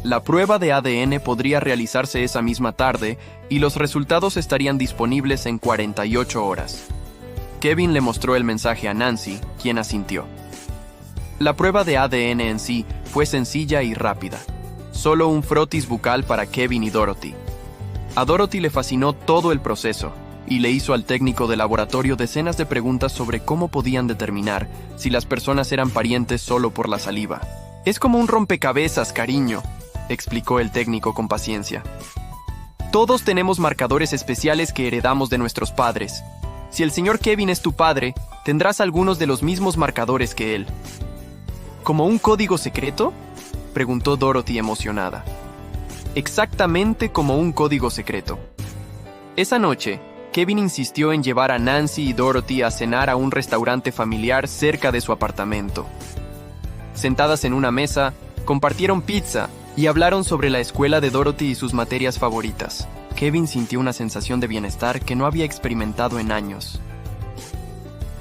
La prueba de ADN podría realizarse esa misma tarde y los resultados estarían disponibles en 48 horas. Kevin le mostró el mensaje a Nancy, quien asintió. La prueba de ADN en sí fue sencilla y rápida. Solo un frotis bucal para Kevin y Dorothy. A Dorothy le fascinó todo el proceso y le hizo al técnico de laboratorio decenas de preguntas sobre cómo podían determinar si las personas eran parientes solo por la saliva. «Es como un rompecabezas, cariño», explicó el técnico con paciencia. «Todos tenemos marcadores especiales que heredamos de nuestros padres. Si el señor Kevin es tu padre, tendrás algunos de los mismos marcadores que él». ¿Como un código secreto?, preguntó Dorothy emocionada. Exactamente como un código secreto. Esa noche, Kevin insistió en llevar a Nancy y Dorothy a cenar a un restaurante familiar cerca de su apartamento. Sentadas en una mesa, compartieron pizza y hablaron sobre la escuela de Dorothy y sus materias favoritas. Kevin sintió una sensación de bienestar que no había experimentado en años.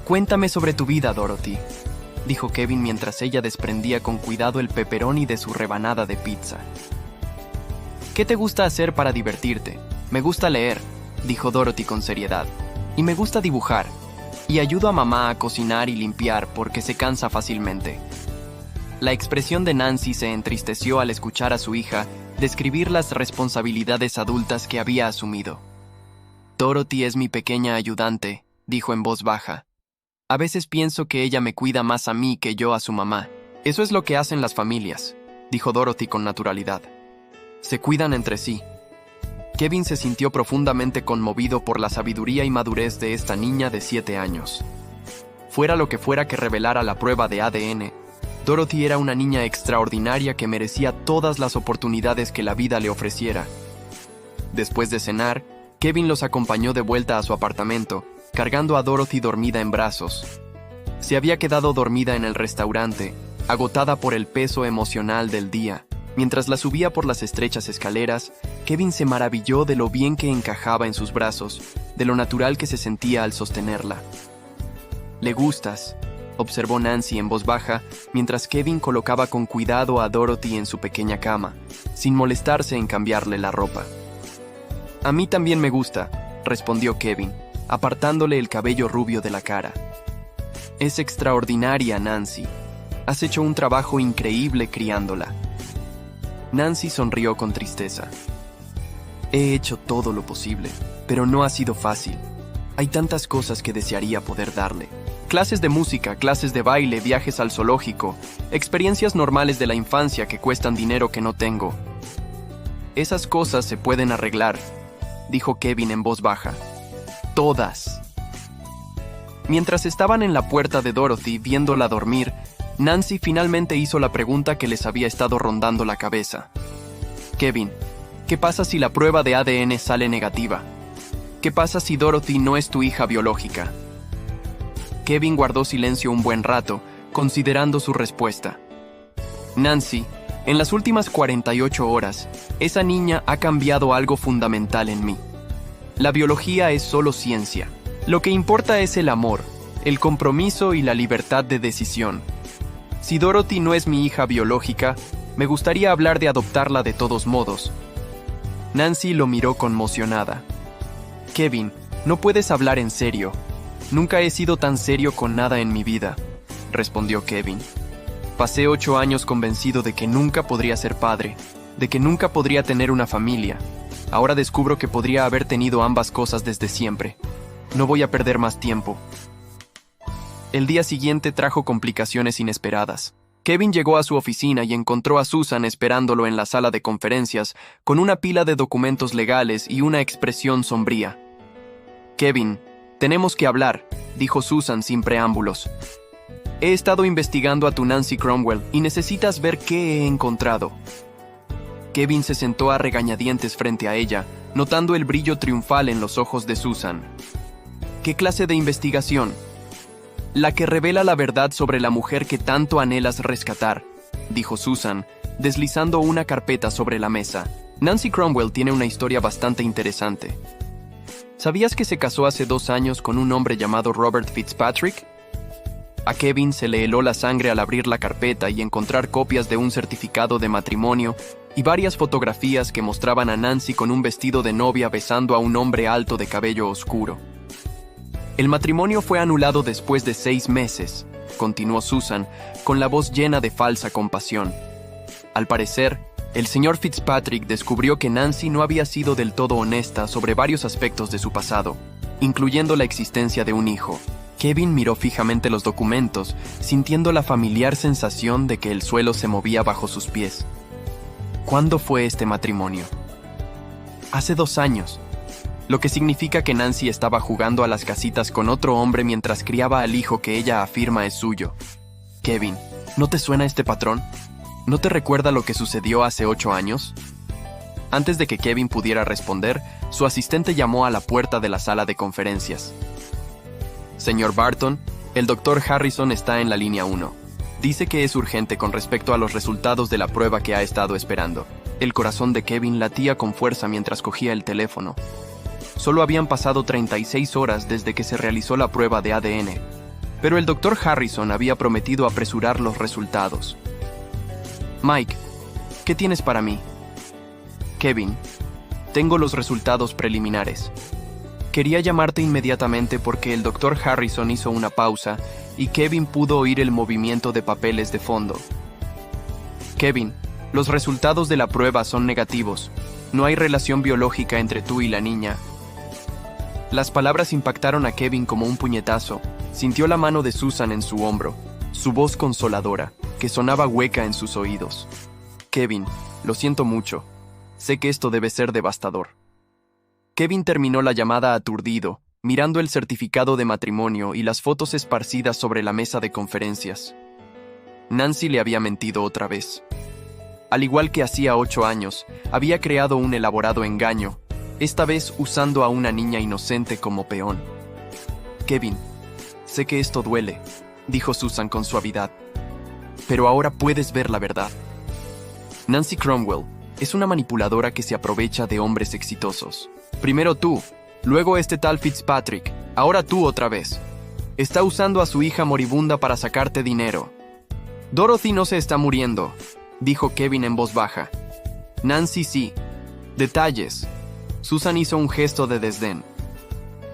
«Cuéntame sobre tu vida, Dorothy», dijo Kevin mientras ella desprendía con cuidado el pepperoni de su rebanada de pizza. «¿Qué te gusta hacer para divertirte?» «Me gusta leer», dijo Dorothy con seriedad. «Y me gusta dibujar. Y ayudo a mamá a cocinar y limpiar porque se cansa fácilmente». La expresión de Nancy se entristeció al escuchar a su hija describir las responsabilidades adultas que había asumido. «Dorothy es mi pequeña ayudante», dijo en voz baja. «A veces pienso que ella me cuida más a mí que yo a su mamá. Eso es lo que hacen las familias», dijo Dorothy con naturalidad. «Se cuidan entre sí». Kevin se sintió profundamente conmovido por la sabiduría y madurez de esta niña de 7 años. Fuera lo que fuera que revelara la prueba de ADN, Dorothy era una niña extraordinaria que merecía todas las oportunidades que la vida le ofreciera. Después de cenar, Kevin los acompañó de vuelta a su apartamento, cargando a Dorothy dormida en brazos. Se había quedado dormida en el restaurante, agotada por el peso emocional del día. Mientras la subía por las estrechas escaleras, Kevin se maravilló de lo bien que encajaba en sus brazos, de lo natural que se sentía al sostenerla. «Le gustas», observó Nancy en voz baja, mientras Kevin colocaba con cuidado a Dorothy en su pequeña cama, sin molestarse en cambiarle la ropa. «A mí también me gusta», respondió Kevin, apartándole el cabello rubio de la cara. «Es extraordinaria, Nancy. Has hecho un trabajo increíble criándola». Nancy sonrió con tristeza. «He hecho todo lo posible, pero no ha sido fácil. Hay tantas cosas que desearía poder darle. Clases de música, clases de baile, viajes al zoológico, experiencias normales de la infancia que cuestan dinero que no tengo. Esas cosas se pueden arreglar», dijo Kevin en voz baja. «Todas». Mientras estaban en la puerta de Dorothy viéndola dormir, Nancy finalmente hizo la pregunta que les había estado rondando la cabeza. «Kevin, ¿qué pasa si la prueba de ADN sale negativa? ¿Qué pasa si Dorothy no es tu hija biológica?» Kevin guardó silencio un buen rato, considerando su respuesta. «Nancy, en las últimas 48 horas, esa niña ha cambiado algo fundamental en mí. La biología es solo ciencia. Lo que importa es el amor, el compromiso y la libertad de decisión. Si Dorothy no es mi hija biológica, me gustaría hablar de adoptarla de todos modos». Nancy lo miró conmocionada. «Kevin, no puedes hablar en serio. Nunca he sido tan serio con nada en mi vida», respondió Kevin. «Pasé 8 años convencido de que nunca podría ser padre, de que nunca podría tener una familia. Ahora descubro que podría haber tenido ambas cosas desde siempre. No voy a perder más tiempo». El día siguiente trajo complicaciones inesperadas. Kevin llegó a su oficina y encontró a Susan esperándolo en la sala de conferencias con una pila de documentos legales y una expresión sombría. «Kevin, tenemos que hablar», dijo Susan sin preámbulos. «He estado investigando a tu Nancy Cromwell y necesitas ver qué he encontrado». Kevin se sentó a regañadientes frente a ella, notando el brillo triunfal en los ojos de Susan. «¿Qué clase de investigación?» «La que revela la verdad sobre la mujer que tanto anhelas rescatar», dijo Susan, deslizando una carpeta sobre la mesa. «Nancy Cromwell tiene una historia bastante interesante. ¿Sabías que se casó hace 2 años con un hombre llamado Robert Fitzpatrick?» A Kevin se le heló la sangre al abrir la carpeta y encontrar copias de un certificado de matrimonio y varias fotografías que mostraban a Nancy con un vestido de novia besando a un hombre alto de cabello oscuro. El matrimonio fue anulado después de 6 meses, continuó Susan, con la voz llena de falsa compasión. Al parecer, el señor Fitzpatrick descubrió que Nancy no había sido del todo honesta sobre varios aspectos de su pasado, incluyendo la existencia de un hijo. Kevin miró fijamente los documentos, sintiendo la familiar sensación de que el suelo se movía bajo sus pies. ¿Cuándo fue este matrimonio? Hace 2 años, lo que significa que Nancy estaba jugando a las casitas con otro hombre mientras criaba al hijo que ella afirma es suyo. Kevin, ¿no te suena este patrón? ¿No te recuerda lo que sucedió hace 8 años? Antes de que Kevin pudiera responder, su asistente llamó a la puerta de la sala de conferencias. Señor Barton, el Dr. Harrison está en la línea 1. Dice que es urgente con respecto a los resultados de la prueba que ha estado esperando. El corazón de Kevin latía con fuerza mientras cogía el teléfono. Solo habían pasado 36 horas desde que se realizó la prueba de ADN, pero el Dr. Harrison había prometido apresurar los resultados. Mike, ¿qué tienes para mí? Kevin, tengo los resultados preliminares. Quería llamarte inmediatamente porque el Dr. Harrison hizo una pausa y Kevin pudo oír el movimiento de papeles de fondo. Kevin, los resultados de la prueba son negativos. No hay relación biológica entre tú y la niña. Las palabras impactaron a Kevin como un puñetazo. Sintió la mano de Susan en su hombro, su voz consoladora, que sonaba hueca en sus oídos. Kevin, lo siento mucho. Sé que esto debe ser devastador. Kevin terminó la llamada aturdido, mirando el certificado de matrimonio y las fotos esparcidas sobre la mesa de conferencias. Nancy le había mentido otra vez. Al igual que hacía 8 años, había creado un elaborado engaño, esta vez usando a una niña inocente como peón. Kevin, sé que esto duele, dijo Susan con suavidad, pero ahora puedes ver la verdad. Nancy Cromwell es una manipuladora que se aprovecha de hombres exitosos. Primero tú, luego este tal Fitzpatrick, ahora tú otra vez. Está usando a su hija moribunda para sacarte dinero. Dorothy no se está muriendo, dijo Kevin en voz baja. Nancy sí. Detalles. Susan hizo un gesto de desdén.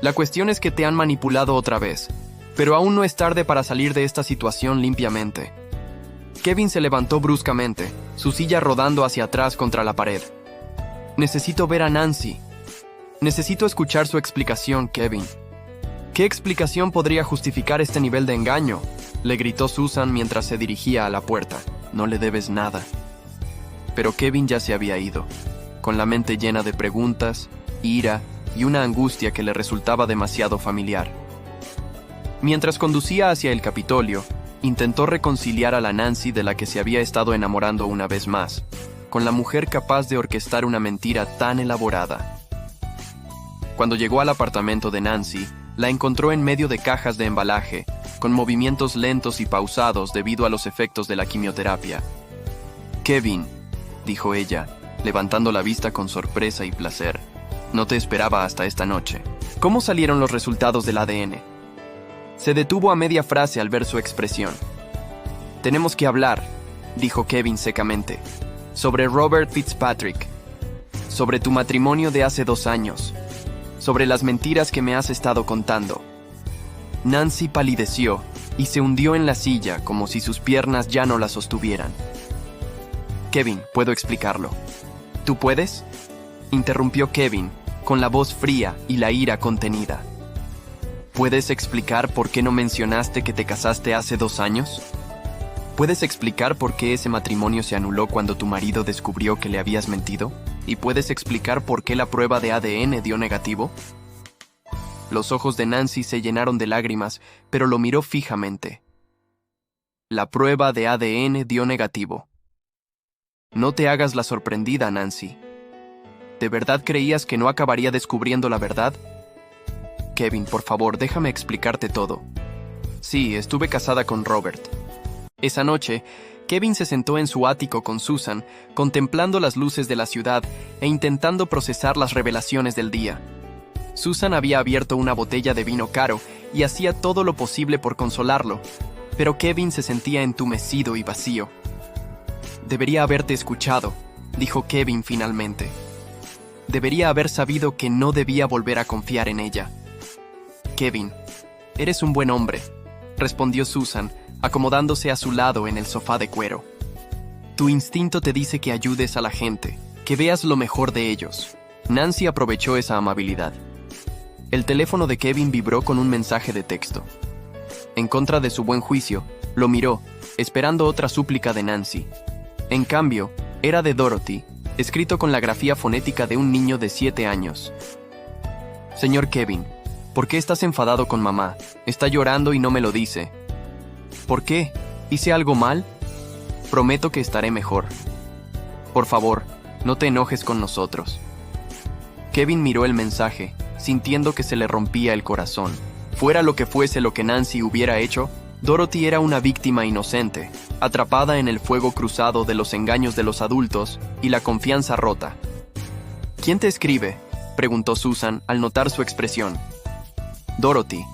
La cuestión es que te han manipulado otra vez, pero aún no es tarde para salir de esta situación limpiamente. Kevin se levantó bruscamente, su silla rodando hacia atrás contra la pared. Necesito ver a Nancy. Necesito escuchar su explicación, Kevin. ¿Qué explicación podría justificar este nivel de engaño?, le gritó Susan mientras se dirigía a la puerta. No le debes nada. Pero Kevin ya se había ido, con la mente llena de preguntas, ira y una angustia que le resultaba demasiado familiar. Mientras conducía hacia el Capitolio, intentó reconciliar a la Nancy de la que se había estado enamorando una vez más, con la mujer capaz de orquestar una mentira tan elaborada. Cuando llegó al apartamento de Nancy, la encontró en medio de cajas de embalaje, con movimientos lentos y pausados debido a los efectos de la quimioterapia. Kevin, dijo ella, levantando la vista con sorpresa y placer. No te esperaba hasta esta noche. ¿Cómo salieron los resultados del ADN? Se detuvo a media frase al ver su expresión. Tenemos que hablar, dijo Kevin secamente, sobre Robert Fitzpatrick, sobre tu matrimonio de hace 2 años, sobre las mentiras que me has estado contando. Nancy palideció y se hundió en la silla como si sus piernas ya no la sostuvieran. Kevin, puedo explicarlo. ¿Tú puedes?, interrumpió Kevin, con la voz fría y la ira contenida. ¿Puedes explicar por qué no mencionaste que te casaste hace 2 años? ¿Puedes explicar por qué ese matrimonio se anuló cuando tu marido descubrió que le habías mentido? ¿Y puedes explicar por qué la prueba de ADN dio negativo? Los ojos de Nancy se llenaron de lágrimas, pero lo miró fijamente. La prueba de ADN dio negativo. No te hagas la sorprendida, Nancy. ¿De verdad creías que no acabaría descubriendo la verdad? Kevin, por favor, déjame explicarte todo. Sí, estuve casada con Robert. Esa noche, Kevin se sentó en su ático con Susan, contemplando las luces de la ciudad e intentando procesar las revelaciones del día. Susan había abierto una botella de vino caro y hacía todo lo posible por consolarlo, Pero Kevin se sentía entumecido y vacío. Debería haberte escuchado, dijo Kevin finalmente. Debería haber sabido que no debía volver a confiar en ella. Kevin, eres un buen hombre, respondió Susan, acomodándose a su lado en el sofá de cuero. Tu instinto te dice que ayudes a la gente, que veas lo mejor de ellos. Nancy aprovechó esa amabilidad. El teléfono de Kevin vibró con un mensaje de texto. En contra de su buen juicio, lo miró, esperando otra súplica de Nancy. En cambio, era de Dorothy, escrito con la grafía fonética de un niño de 7 años. Señor Kevin, ¿por qué estás enfadado con mamá? Está llorando y no me lo dice. ¿Por qué? ¿Hice algo mal? Prometo que estaré mejor. Por favor, no te enojes con nosotros. Kevin miró el mensaje, sintiendo que se le rompía el corazón. Fuera lo que fuese lo que Nancy hubiera hecho, Dorothy era una víctima inocente, atrapada en el fuego cruzado de los engaños de los adultos y la confianza rota. ¿Quién te escribe?, preguntó Susan al notar su expresión. Dorothy.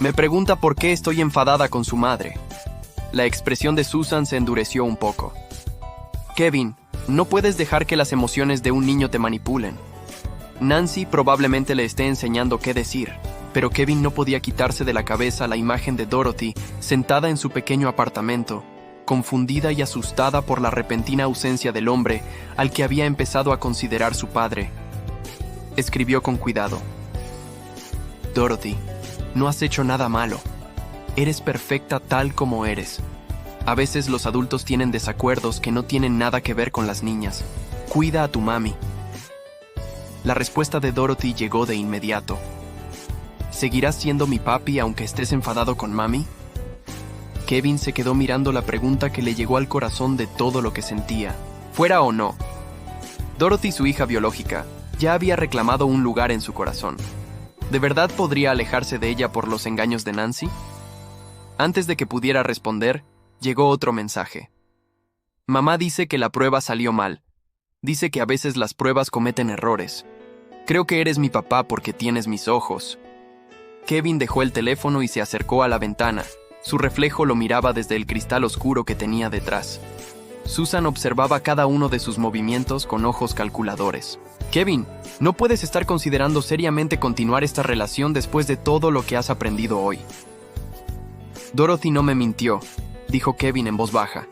Me pregunta por qué estoy enfadada con su madre. La expresión de Susan se endureció un poco. Kevin, no puedes dejar que las emociones de un niño te manipulen. Nancy probablemente le esté enseñando qué decir, pero Kevin no podía quitarse de la cabeza la imagen de Dorothy sentada en su pequeño apartamento, confundida y asustada por la repentina ausencia del hombre al que había empezado a considerar su padre. Escribió con cuidado. Dorothy, no has hecho nada malo. Eres perfecta tal como eres. A veces los adultos tienen desacuerdos que no tienen nada que ver con las niñas. Cuida a tu mami. La respuesta de Dorothy llegó de inmediato. ¿Seguirás siendo mi papi aunque estés enfadado con mami? Kevin se quedó mirando la pregunta que le llegó al corazón de todo lo que sentía, fuera o no. Dorothy, su hija biológica, ya había reclamado un lugar en su corazón. ¿De verdad podría alejarse de ella por los engaños de Nancy? Antes de que pudiera responder, llegó otro mensaje. Mamá dice que la prueba salió mal. Dice que a veces las pruebas cometen errores. Creo que eres mi papá porque tienes mis ojos. Kevin dejó el teléfono y se acercó a la ventana. Su reflejo lo miraba desde el cristal oscuro que tenía detrás. Susan observaba cada uno de sus movimientos con ojos calculadores. Kevin, no puedes estar considerando seriamente continuar esta relación después de todo lo que has aprendido hoy. Dorothy no me mintió, dijo Kevin en voz baja.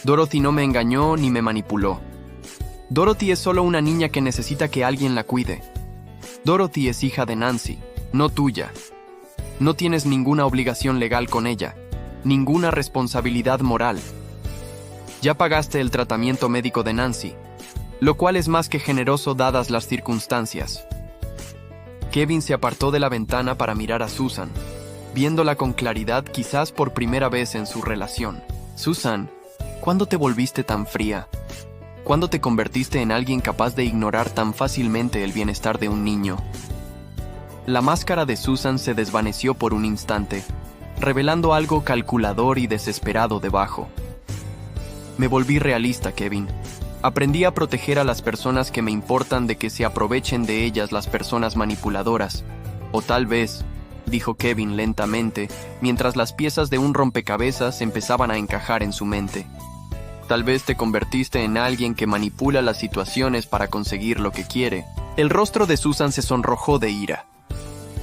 Dorothy no me engañó ni me manipuló. Dorothy es solo una niña que necesita que alguien la cuide. Dorothy es hija de Nancy, no tuya. No tienes ninguna obligación legal con ella, ninguna responsabilidad moral. Ya pagaste el tratamiento médico de Nancy, lo cual es más que generoso dadas las circunstancias. Kevin se apartó de la ventana para mirar a Susan, viéndola con claridad quizás por primera vez en su relación. Susan, ¿cuándo te volviste tan fría? ¿Cuándo te convertiste en alguien capaz de ignorar tan fácilmente el bienestar de un niño? La máscara de Susan se desvaneció por un instante, revelando algo calculador y desesperado debajo. Me volví realista, Kevin. Aprendí a proteger a las personas que me importan de que se aprovechen de ellas las personas manipuladoras. O tal vez, dijo Kevin lentamente, mientras las piezas de un rompecabezas empezaban a encajar en su mente. Tal vez te convertiste en alguien que manipula las situaciones para conseguir lo que quiere. El rostro de Susan se sonrojó de ira.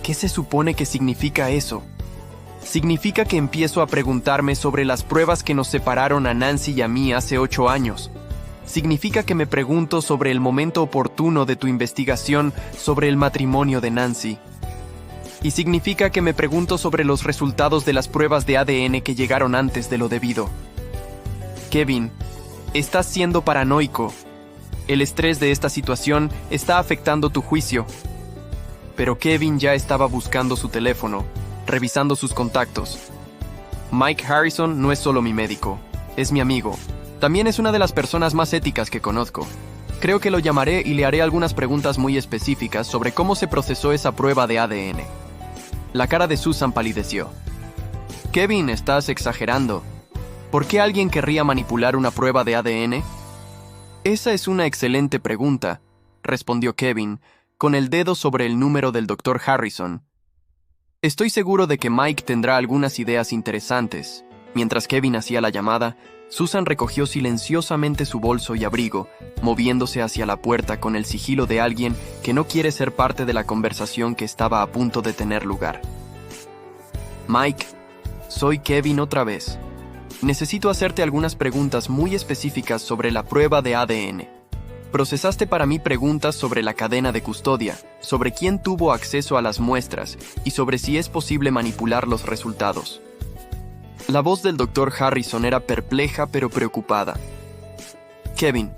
¿Qué se supone que significa eso? Significa que empiezo a preguntarme sobre las pruebas que nos separaron a Nancy y a mí hace 8 años. Significa que me pregunto sobre el momento oportuno de tu investigación sobre el matrimonio de Nancy. Y significa que me pregunto sobre los resultados de las pruebas de ADN que llegaron antes de lo debido. Kevin, estás siendo paranoico. El estrés de esta situación está afectando tu juicio. Pero Kevin ya estaba buscando su teléfono, revisando sus contactos. Mike Harrison no es solo mi médico, es mi amigo. También es una de las personas más éticas que conozco. Creo que lo llamaré y le haré algunas preguntas muy específicas sobre cómo se procesó esa prueba de ADN. La cara de Susan palideció. Kevin, estás exagerando. ¿Por qué alguien querría manipular una prueba de ADN? Esa es una excelente pregunta, respondió Kevin, con el dedo sobre el número del Dr. Harrison. Estoy seguro de que Mike tendrá algunas ideas interesantes. Mientras Kevin hacía la llamada, Susan recogió silenciosamente su bolso y abrigo, moviéndose hacia la puerta con el sigilo de alguien que no quiere ser parte de la conversación que estaba a punto de tener lugar. Mike, soy Kevin otra vez. Necesito hacerte algunas preguntas muy específicas sobre la prueba de ADN. Procesaste para mí preguntas sobre la cadena de custodia, sobre quién tuvo acceso a las muestras y sobre si es posible manipular los resultados. La voz del Dr. Harrison era perpleja pero preocupada. Kevin,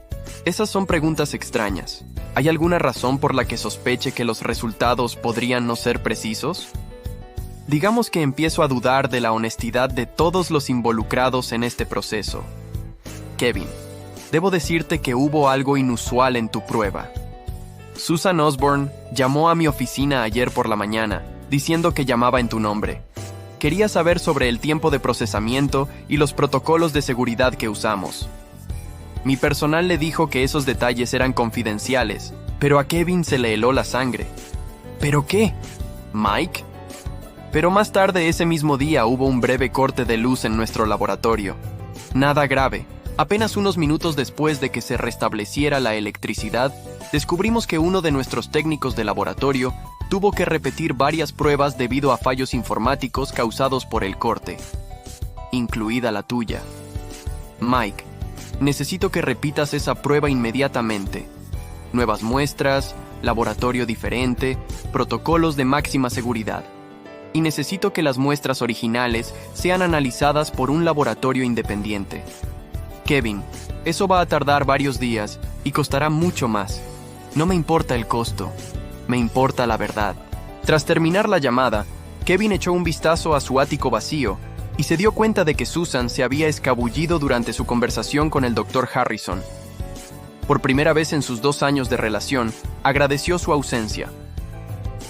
esas son preguntas extrañas. ¿Hay alguna razón por la que sospeche que los resultados podrían no ser precisos? Digamos que empiezo a dudar de la honestidad de todos los involucrados en este proceso. Kevin, debo decirte que hubo algo inusual en tu prueba. Susan Osborne llamó a mi oficina ayer por la mañana, diciendo que llamaba en tu nombre. Quería saber sobre el tiempo de procesamiento y los protocolos de seguridad que usamos. Mi personal le dijo que esos detalles eran confidenciales, pero a Kevin se le heló la sangre. ¿Pero qué? ¿Mike? Pero más tarde ese mismo día hubo un breve corte de luz en nuestro laboratorio. Nada grave. Apenas unos minutos después de que se restableciera la electricidad, descubrimos que uno de nuestros técnicos de laboratorio tuvo que repetir varias pruebas debido a fallos informáticos causados por el corte, incluida la tuya. Mike, necesito que repitas esa prueba inmediatamente. Nuevas muestras, laboratorio diferente, protocolos de máxima seguridad. Y necesito que las muestras originales sean analizadas por un laboratorio independiente. Kevin, eso va a tardar varios días y costará mucho más. No me importa el costo, me importa la verdad. Tras terminar la llamada, Kevin echó un vistazo a su ático vacío y se dio cuenta de que Susan se había escabullido durante su conversación con el Dr. Harrison. Por primera vez en sus 2 años de relación, agradeció su ausencia.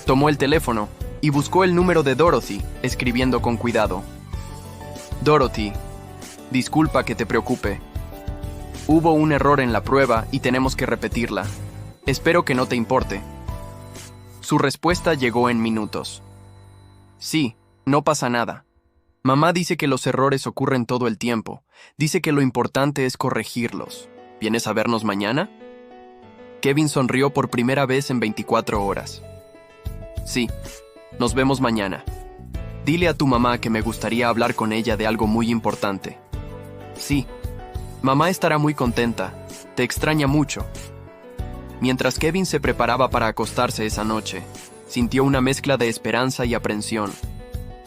Tomó el teléfono y buscó el número de Dorothy, escribiendo con cuidado. Dorothy, disculpa que te preocupe. Hubo un error en la prueba y tenemos que repetirla. Espero que no te importe. Su respuesta llegó en minutos. Sí, no pasa nada. Mamá dice que los errores ocurren todo el tiempo. Dice que lo importante es corregirlos. ¿Vienes a vernos mañana? Kevin sonrió por primera vez en 24 horas. Sí, nos vemos mañana. Dile a tu mamá que me gustaría hablar con ella de algo muy importante. Sí, mamá estará muy contenta. Te extraña mucho. Mientras Kevin se preparaba para acostarse esa noche, sintió una mezcla de esperanza y aprensión.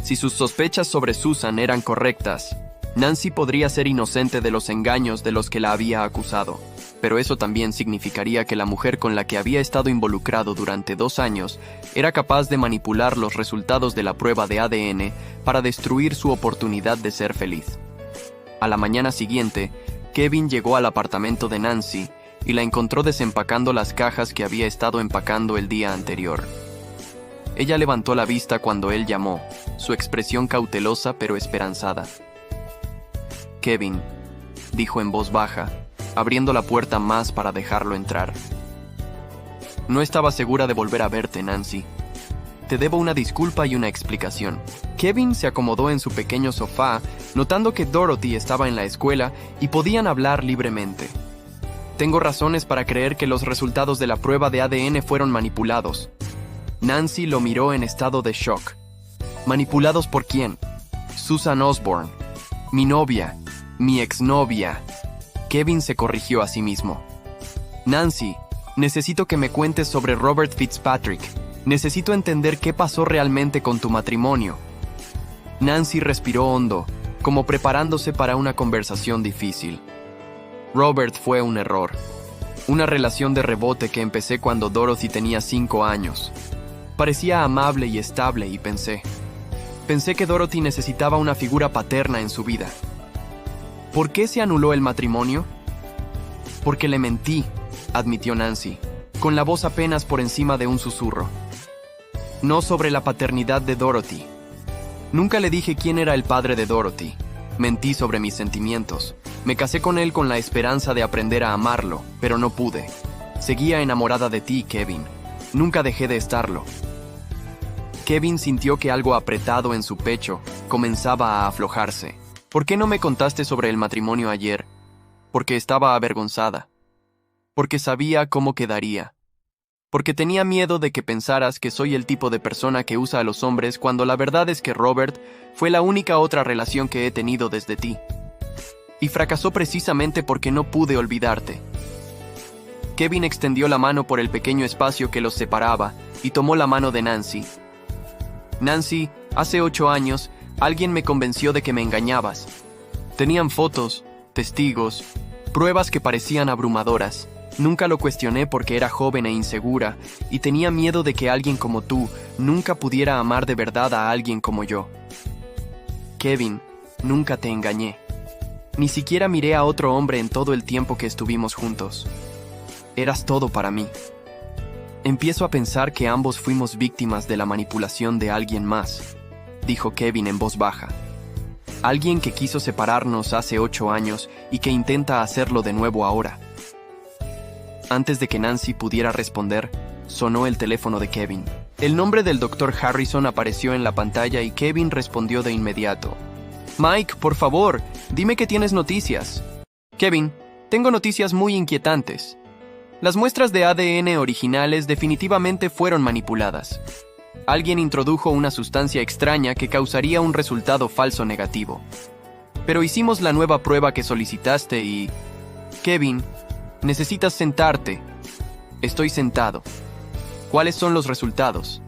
Si sus sospechas sobre Susan eran correctas, Nancy podría ser inocente de los engaños de los que la había acusado, pero eso también significaría que la mujer con la que había estado involucrado durante 2 años era capaz de manipular los resultados de la prueba de ADN para destruir su oportunidad de ser feliz. A la mañana siguiente, Kevin llegó al apartamento de Nancy y la encontró desempacando las cajas que había estado empacando el día anterior. Ella levantó la vista cuando él llamó, su expresión cautelosa pero esperanzada. Kevin, dijo en voz baja, abriendo la puerta más para dejarlo entrar. No estaba segura de volver a verte, Nancy. Te debo una disculpa y una explicación. Kevin se acomodó en su pequeño sofá, notando que Dorothy estaba en la escuela y podían hablar libremente. Tengo razones para creer que los resultados de la prueba de ADN fueron manipulados. Nancy lo miró en estado de shock. ¿Manipulados por quién? Susan Osborne. Mi novia. Mi exnovia. Kevin se corrigió a sí mismo. Nancy, necesito que me cuentes sobre Robert Fitzpatrick. Necesito entender qué pasó realmente con tu matrimonio. Nancy respiró hondo, como preparándose para una conversación difícil. Robert fue un error. Una relación de rebote que empecé cuando Dorothy tenía 5 años. Parecía amable y estable y pensé que Dorothy necesitaba una figura paterna en su vida. ¿Por qué se anuló el matrimonio? Porque le mentí, admitió Nancy, con la voz apenas por encima de un susurro. No sobre la paternidad de Dorothy. Nunca le dije quién era el padre de Dorothy. Mentí sobre mis sentimientos. Me casé con él con la esperanza de aprender a amarlo, pero no pude. Seguía enamorada de ti, Kevin. Nunca dejé de estarlo. Kevin sintió que algo apretado en su pecho comenzaba a aflojarse. ¿Por qué no me contaste sobre el matrimonio ayer? Porque estaba avergonzada. Porque sabía cómo quedaría. Porque tenía miedo de que pensaras que soy el tipo de persona que usa a los hombres cuando la verdad es que Robert fue la única otra relación que he tenido desde ti. Y fracasó precisamente porque no pude olvidarte. Kevin extendió la mano por el pequeño espacio que los separaba y tomó la mano de Nancy. Nancy, hace 8 años, alguien me convenció de que me engañabas. Tenían fotos, testigos, pruebas que parecían abrumadoras. Nunca lo cuestioné porque era joven e insegura y tenía miedo de que alguien como tú nunca pudiera amar de verdad a alguien como yo. Kevin, nunca te engañé. Ni siquiera miré a otro hombre en todo el tiempo que estuvimos juntos. Eras todo para mí. Empiezo a pensar que ambos fuimos víctimas de la manipulación de alguien más, dijo Kevin en voz baja. Alguien que quiso separarnos hace 8 años y que intenta hacerlo de nuevo ahora. Antes de que Nancy pudiera responder, sonó el teléfono de Kevin. El nombre del Dr. Harrison apareció en la pantalla y Kevin respondió de inmediato. Mike, por favor, dime que tienes noticias. Kevin, tengo noticias muy inquietantes. Las muestras de ADN originales definitivamente fueron manipuladas. Alguien introdujo una sustancia extraña que causaría un resultado falso negativo. Pero hicimos la nueva prueba que solicitaste y... Kevin, necesitas sentarte. Estoy sentado. ¿Cuáles son los resultados?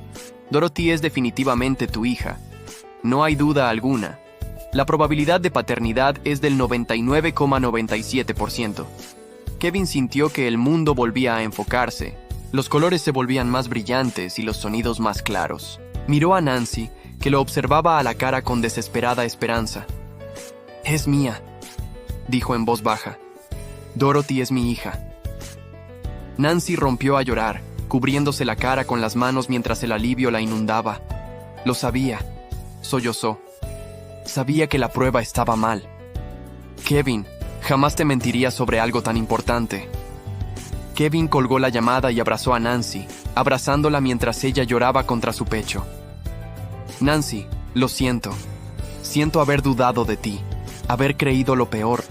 Dorothy es definitivamente tu hija. No hay duda alguna. La probabilidad de paternidad es del 99,97%. Kevin sintió que el mundo volvía a enfocarse. Los colores se volvían más brillantes y los sonidos más claros. Miró a Nancy, que lo observaba a la cara con desesperada esperanza. «Es mía», dijo en voz baja. «Dorothy es mi hija». Nancy rompió a llorar, cubriéndose la cara con las manos mientras el alivio la inundaba. Lo sabía, sollozó. Sabía que la prueba estaba mal. Kevin, jamás te mentiría sobre algo tan importante. Kevin colgó la llamada y abrazó a Nancy, abrazándola mientras ella lloraba contra su pecho. Nancy, lo siento. Siento haber dudado de ti, haber creído lo peor,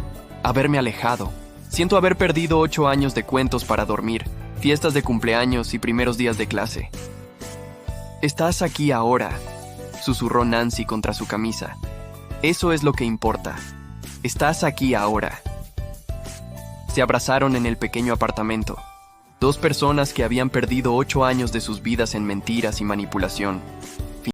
haberme alejado. Siento haber perdido 8 años de cuentos para dormir, fiestas de cumpleaños y primeros días de clase. Estás aquí ahora, susurró Nancy contra su camisa. Eso es lo que importa. Estás aquí ahora. Se abrazaron en el pequeño apartamento. 2 personas que habían perdido 8 años de sus vidas en mentiras y manipulación.